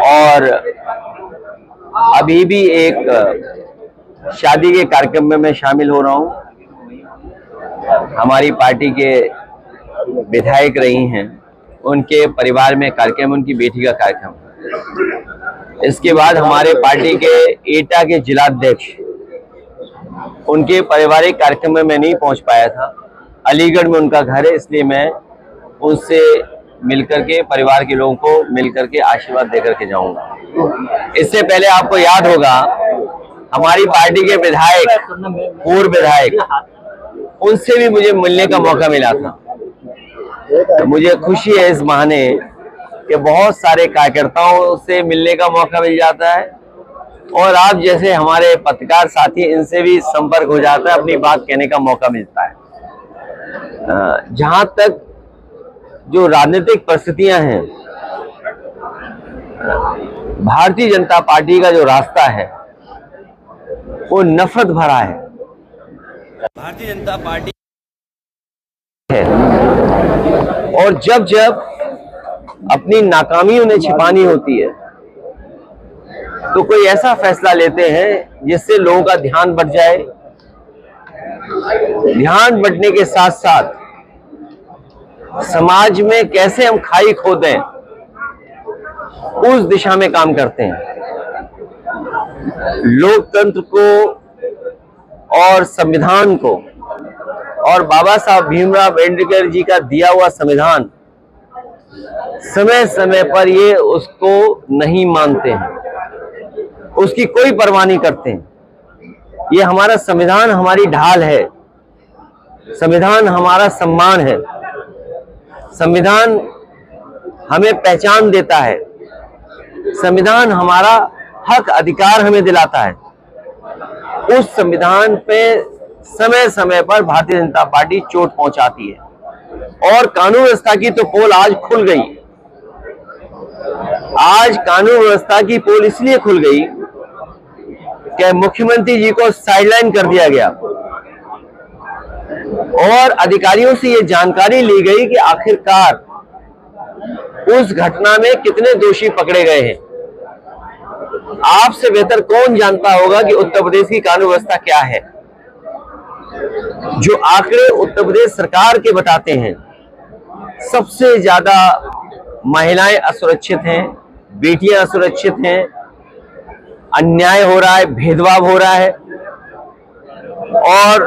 और अभी भी एक शादी के कार्यक्रम में मैं शामिल हो रहा हूं। हमारी पार्टी के विधायक रही हैं, उनके परिवार में कार्यक्रम, उनकी बेटी का कार्यक्रम। इसके बाद हमारे पार्टी के एटा के जिलाध्यक्ष, उनके पारिवारिक कार्यक्रम में मैं नहीं पहुंच पाया था। अलीगढ़ में उनका घर है, इसलिए मैं उनसे मिलकर के, परिवार के लोगों को मिलकर के आशीर्वाद देकर के जाऊंगा। इससे पहले आपको याद होगा, हमारी पार्टी के विधायक, पूर्व विधायक, उनसे भी मुझे मिलने का मौका मिला था। तो मुझे खुशी है इस बहाने कि बहुत सारे कार्यकर्ताओं से मिलने का मौका मिल जाता है, और आप जैसे हमारे पत्रकार साथी, इनसे भी संपर्क हो जाता है, अपनी बात कहने का मौका मिलता है। जहां तक जो राजनीतिक परिस्थितियां हैं, भारतीय जनता पार्टी का जो रास्ता है वो नफरत भरा है। भारतीय जनता पार्टी है, और जब जब अपनी नाकामी उन्हें छिपानी होती है तो कोई ऐसा फैसला लेते हैं जिससे लोगों का ध्यान बढ़ जाए। ध्यान बढ़ने के साथ साथ समाज में कैसे हम खाई खोदें, उस दिशा में काम करते हैं। लोकतंत्र को और संविधान को, और बाबा साहब भीमराव अम्बेडकर जी का दिया हुआ संविधान, समय समय पर ये उसको नहीं मानते हैं, उसकी कोई परवाह नहीं करते हैं। ये हमारा संविधान हमारी ढाल है, संविधान हमारा सम्मान है, संविधान हमें पहचान देता है, संविधान हमारा हक अधिकार हमें दिलाता है। उस संविधान पे समय समय पर भारतीय जनता पार्टी चोट पहुंचाती है, और कानून व्यवस्था की तो पोल आज खुल गई। आज कानून व्यवस्था की पोल इसलिए खुल गई कि मुख्यमंत्री जी को साइडलाइन कर दिया गया, और अधिकारियों से यह जानकारी ली गई कि आखिरकार उस घटना में कितने दोषी पकड़े गए हैं। आपसे बेहतर कौन जानता होगा कि उत्तर प्रदेश की कानून व्यवस्था क्या है। जो आंकड़े उत्तर प्रदेश सरकार के बताते हैं, सबसे ज्यादा महिलाएं असुरक्षित हैं, बेटियां असुरक्षित हैं, अन्याय हो रहा है, भेदभाव हो रहा है, और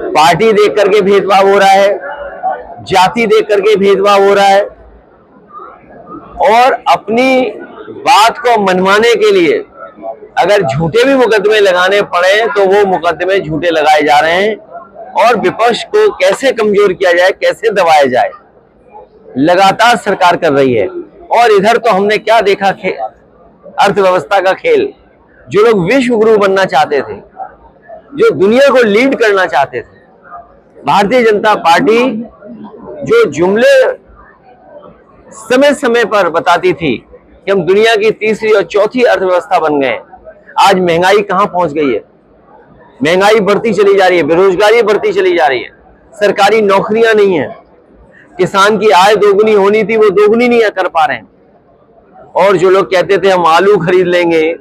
पार्टी देख करके भेदभाव हो रहा है, जाति देख करके भेदभाव हो रहा है, और अपनी बात को मनवाने के लिए अगर झूठे भी मुकदमे लगाने पड़े तो वो मुकदमे झूठे लगाए जा रहे हैं, और विपक्ष को कैसे कमजोर किया जाए, कैसे दबाया जाए, लगातार सरकार कर रही है। और इधर तो हमने क्या देखा, अर्थव्यवस्था का खेल। जो लोग विश्व गुरु बनना चाहते थे, जो दुनिया को लीड करना चाहते थे, भारतीय जनता पार्टी जो जुमले समय समय पर बताती थी कि हम दुनिया की तीसरी और चौथी अर्थव्यवस्था बन गए, आज महंगाई कहां पहुंच गई है। महंगाई बढ़ती चली जा रही है, बेरोजगारी बढ़ती चली जा रही है, सरकारी नौकरियां नहीं है, किसान की आय दोगुनी होनी थी वो दोगुनी नहीं कर पा रहे हैं। और जो लोग कहते थे हम आलू खरीद लेंगे,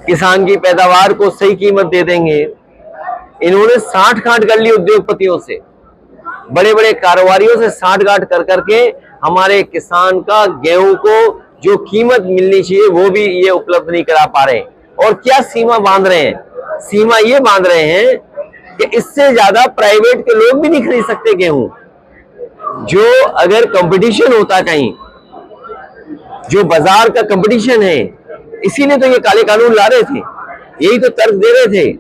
किसान की पैदावार को सही कीमत दे देंगे, इन्होंने साठगांठ कर ली उद्योगपतियों से, बड़े बड़े कारोबारियों से साठगांठ कर करके हमारे किसान का गेहूं को जो कीमत मिलनी चाहिए वो भी ये उपलब्ध नहीं करा पा रहे। और क्या सीमा बांध रहे हैं, सीमा ये बांध रहे हैं कि इससे ज्यादा प्राइवेट के लोग भी नहीं खरीद सकते गेहूं। जो अगर कंपटीशन होता कहीं, जो बाजार का कंपटीशन है, इसीलिए तो ये काले कानून ला रहे थे, यही तो तर्क दे रहे थे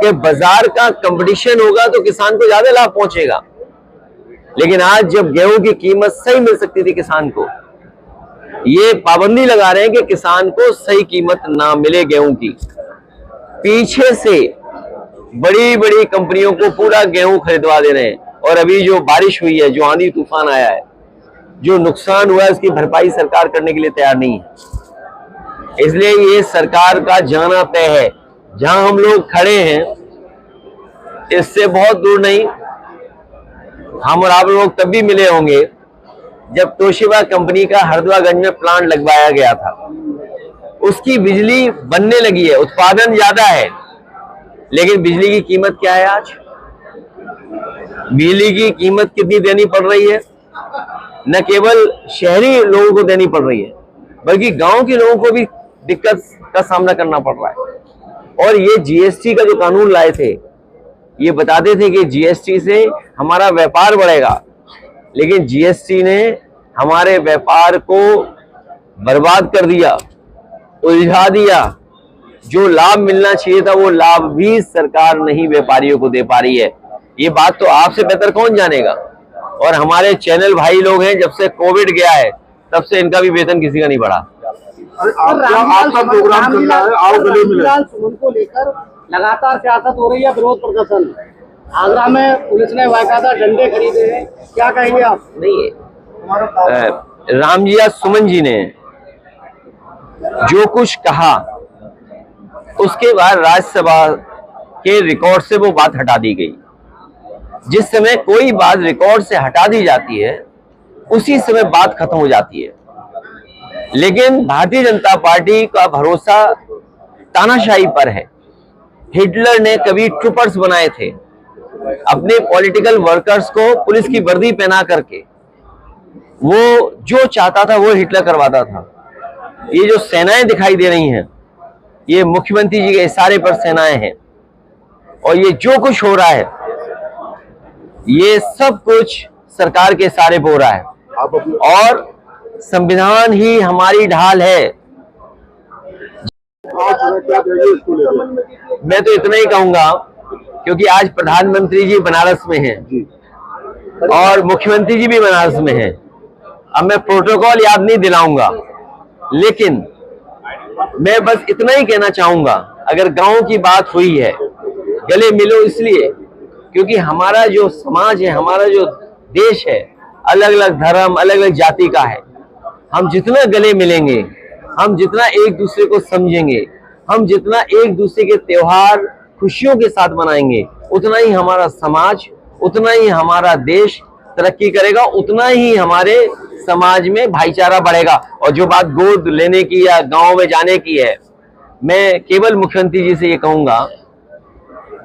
कि बाजार का कंपटीशन होगा तो किसान को ज्यादा लाभ पहुंचेगा। लेकिन आज जब गेहूं की कीमत सही मिल सकती थी किसान को, ये पाबंदी लगा रहे हैं कि किसान को सही कीमत ना मिले गेहूं की। पीछे से बड़ी बड़ी कंपनियों को पूरा गेहूं खरीदवा दे रहे हैं, और अभी जो बारिश हुई है, जो आंधी तूफान आया है, जो नुकसान हुआ है, उसकी भरपाई सरकार करने के लिए तैयार नहीं है। इसलिए ये सरकार का जाना तय है। जहां हम लोग खड़े हैं, इससे बहुत दूर नहीं, हम और आप लोग तब भी मिले होंगे जब तोशिबा कंपनी का हरदवागंज में प्लांट लगवाया गया था, उसकी बिजली बनने लगी है, उत्पादन ज्यादा है, लेकिन बिजली की कीमत क्या है आज? बिजली की कीमत कितनी देनी पड़ रही है? न केवल शहरी लोगों को देनी पड़ रही है, बल्कि गांव के लोगों को भी दिक्कत का सामना करना पड़ रहा है। और ये जीएसटी का जो कानून लाए थे, ये बताते थे कि जीएसटी से हमारा व्यापार बढ़ेगा, लेकिन जीएसटी ने हमारे व्यापार को बर्बाद कर दिया, उलझा दिया। जो लाभ मिलना चाहिए था वो लाभ भी सरकार नहीं व्यापारियों को दे पा रही है। ये बात तो आपसे बेहतर कौन जानेगा। और हमारे चैनल भाई लोग हैं, जब से कोविड गया है तब से इनका भी वेतन किसी का नहीं बढ़ा। आपका प्रोग्राम चल रहा है, आओ गले मिले। सुमन को लेकर लगातार सियासत हो रही है, विरोध प्रदर्शन। आगरा में पुलिस ने बाकायदा डंडे खरीदे हैं, क्या कहेंगे आप? नहीं, रामजिया सुमन जी ने जो कुछ कहा, उसके बाद राज्यसभा के रिकॉर्ड से वो बात हटा दी गई। जिस समय कोई बात रिकॉर्ड से हटा दी जाती है, उसी समय बात खत्म हो जाती है। लेकिन भारतीय जनता पार्टी का भरोसा तानाशाही पर है। हिटलर ने कभी ट्रूपर्स बनाए थे, अपने पॉलिटिकल वर्कर्स को पुलिस की वर्दी पहना करके वो जो चाहता था वो हिटलर करवाता था। ये जो सेनाएं दिखाई दे रही हैं, ये मुख्यमंत्री जी के इशारे पर सेनाएं हैं, और ये जो कुछ हो रहा है ये सब कुछ सरकार के इशारे पर हो रहा है। और संविधान ही हमारी ढाल है। मैं तो इतना ही कहूंगा, क्योंकि आज प्रधानमंत्री जी बनारस में हैं और मुख्यमंत्री जी भी बनारस में हैं। अब मैं प्रोटोकॉल याद नहीं दिलाऊंगा, लेकिन मैं बस इतना ही कहना चाहूंगा, अगर गांव की बात हुई है, गले मिलो इसलिए क्योंकि हमारा जो समाज है, हमारा जो देश है, अलग अलग धर्म, अलग अलग जाति का है। हम जितना गले मिलेंगे, हम जितना एक दूसरे को समझेंगे, हम जितना एक दूसरे के त्योहार खुशियों के साथ मनाएंगे, उतना ही हमारा समाज, उतना ही हमारा देश तरक्की करेगा, उतना ही हमारे समाज में भाईचारा बढ़ेगा। और जो बात गोद लेने की या गांव में जाने की है, मैं केवल मुख्यमंत्री जी से ये कहूंगा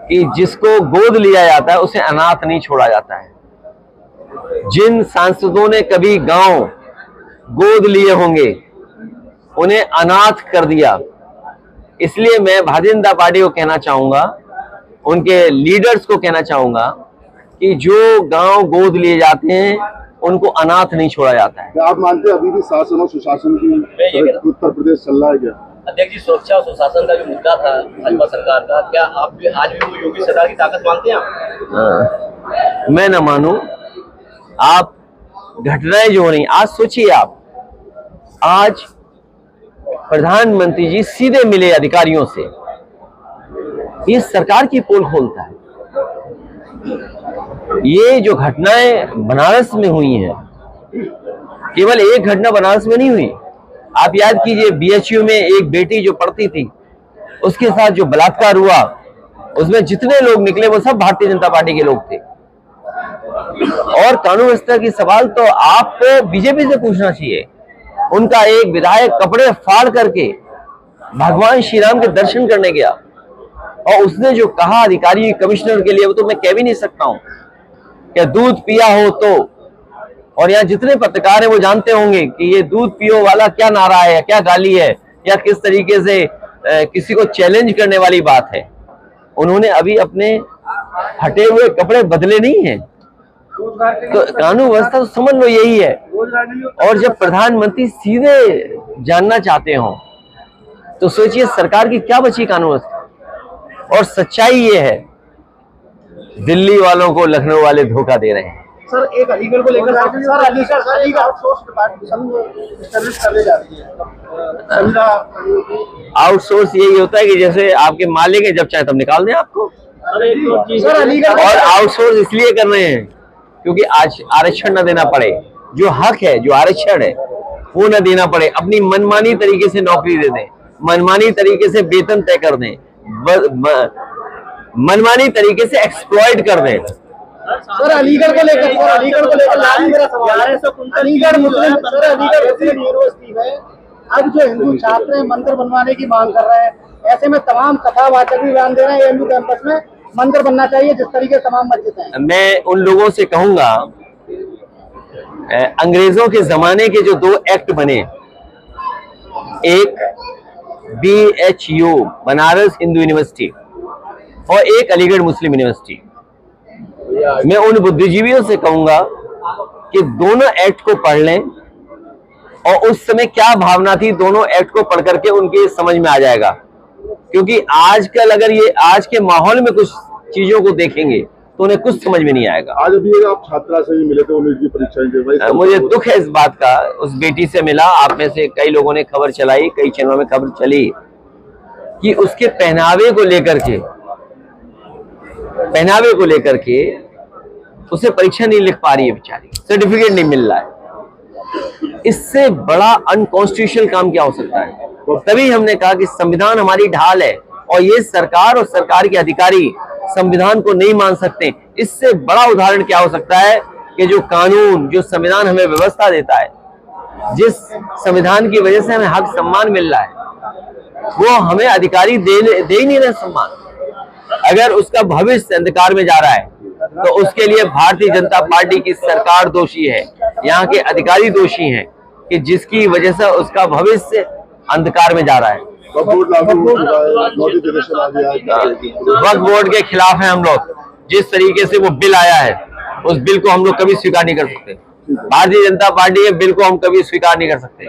कि जिसको गोद लिया जाता है उसे अनाथ नहीं छोड़ा जाता है। जिन सांसदों ने कभी गांव गोद लिए होंगे, उन्हें अनाथ कर दिया। इसलिए मैं भारतीय जनता पार्टी को कहना चाहूंगा, उनके लीडर्स को कहना चाहूंगा कि जो गांव गोद लिए जाते हैं उनको अनाथ नहीं छोड़ा जाता है। आप मानते हैं अभी भी शासन और सुशासन की उत्तर प्रदेश चल रहा है क्या? अध्यक्ष जी, सुरक्षा और सुशासन का जो मुद्दा था भाजपा सरकार का, क्या आप भी आज भी वो योगी सरकार की ताकत मानते हैं आप? मैं न मानूं। आप घटनाएं जो हो रही, आज सोचिए आप, आज प्रधानमंत्री जी सीधे मिले अधिकारियों से, ये सरकार की पोल खोलता है। ये जो घटनाएं बनारस में हुई हैं, केवल एक घटना बनारस में नहीं हुई। आप याद कीजिए, बीएचयू में एक बेटी जो पढ़ती थी, उसके साथ जो बलात्कार हुआ, उसमें जितने लोग निकले वो सब भारतीय जनता पार्टी के लोग थे। और कानून व्यवस्था की सवाल तो आपको बीजेपी से पूछना चाहिए। उनका एक विधायक कपड़े फाड़ करके भगवान श्री राम के दर्शन करने गया, और उसने जो कहा अधिकारी कमिश्नर के लिए, वो तो मैं कह भी नहीं सकता हूं। क्या दूध पिया हो तो, और यहाँ जितने पत्रकार हैं वो जानते होंगे कि ये दूध पियो वाला क्या नारा है, क्या गाली है, या किस तरीके से किसी को चैलेंज करने वाली बात है। उन्होंने अभी अपने हटे हुए कपड़े बदले नहीं हैं। तो कानून व्यवस्था तो समझ लो यही है। और जब प्रधानमंत्री सीधे जानना चाहते हो, तो सोचिए सरकार की क्या बची कानून व्यवस्था। और सच्चाई ये है, दिल्ली वालों को लखनऊ वाले धोखा दे रहे हैं। सर, एक अलीगढ़ को लेकर अलीगढ़ आउटसोर्स सर्विस करने जा रही है। आउटसोर्स यही होता है कि जैसे आपके मालिक है, जब चाहे तब निकाल दें आपको। सर, अलीगढ़ और आउटसोर्स इसलिए कर रहे हैं क्योंकि आज आरक्षण न देना पड़े, जो हक है, जो आरक्षण है, वो न देना पड़े। अपनी मनमानी तरीके से नौकरी दे दें, मनमानी तरीके से वेतन तय कर दें, मनमानी तरीके से एक्सप्लॉइट कर दें। सर अलीगढ़ को लेकर लाल मेरा सवाल है। अलीगढ़ मुस्लिम यूनिवर्सिटी में अब जो हिंदू छात्र मंदिर बनवाने की मांग कर रहे हैं, ऐसे में तमाम कथावाचक भी बयान दे रहे हैं एएमयू कैंपस में मंदिर बनना चाहिए जिस तरीके से तमाम मस्जिद हैं। मैं उन लोगों से कहूंगा, अंग्रेजों के जमाने के जो 2 एक्ट बने, एक BHU बनारस हिंदू यूनिवर्सिटी और एक अलीगढ़ मुस्लिम यूनिवर्सिटी, मैं उन बुद्धिजीवियों से कहूंगा कि दोनों एक्ट को पढ़ लें और उस समय क्या भावना थी दोनों एक्ट को पढ़ करके उनके समझ में आ जाएगा। क्योंकि आजकल अगर ये आज के माहौल में कुछ चीजों को देखेंगे तो उन्हें कुछ समझ में नहीं आएगा। आज अभी आप छात्रा से भी मिले थे, उन्हें की परीक्षाएं दे भाई, मुझे दुख है इस बात का, उस बेटी से मिला। आप में से कई लोगों ने खबर चलाई, कई चैनलों में खबर चली कि उसके पहनावे को लेकर के उसे परीक्षा नहीं लिख पा रही है बेचारी, सर्टिफिकेट नहीं मिल रहा है। इससे बड़ा अनकॉन्स्टिट्यूशनल काम क्या हो सकता है? तभी हमने कहा कि संविधान हमारी ढाल है और ये सरकार और सरकार के अधिकारी संविधान को नहीं मान सकते। इससे बड़ा उदाहरण क्या हो सकता है कि जो कानून, जो संविधान हमें व्यवस्था देता है, जिस संविधान की वजह से हमें हक सम्मान मिल रहा है, वो हमें अधिकारी दे ही नहीं रहे सम्मान। अगर उसका भविष्य अंधकार में जा रहा है तो उसके लिए भारतीय जनता पार्टी की सरकार दोषी है, यहाँ के अधिकारी दोषी हैं कि जिसकी वजह से उसका भविष्य अंधकार में जा रहा है। वक्फ बोर्ड के खिलाफ है हम लोग। जिस तरीके से वो बिल आया है उस बिल को हम लोग कभी स्वीकार नहीं कर सकते। भारतीय जनता पार्टी के बिल को हम कभी स्वीकार नहीं कर सकते।